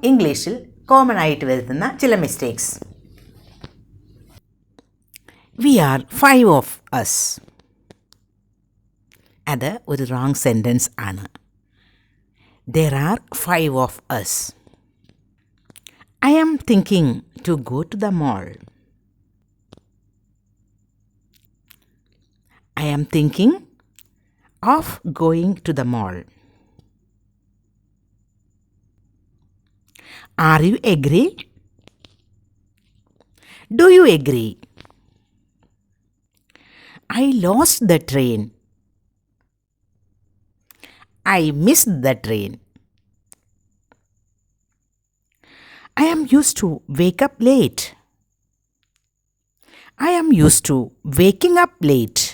ഇംഗ്ലീഷിൽ കോമൺ ആയിട്ട് വരുത്തുന്ന ചില mistakes. We are 5 of us. അത് ഒരു റോങ് സെൻറ്റൻസ് ആണ്. There are 5 of us. I am thinking to go to the mall. I am thinking of going to the mall. Are you agree? Do you agree? I lost the train. I missed the train. I am used to wake up late. I am used to waking up late.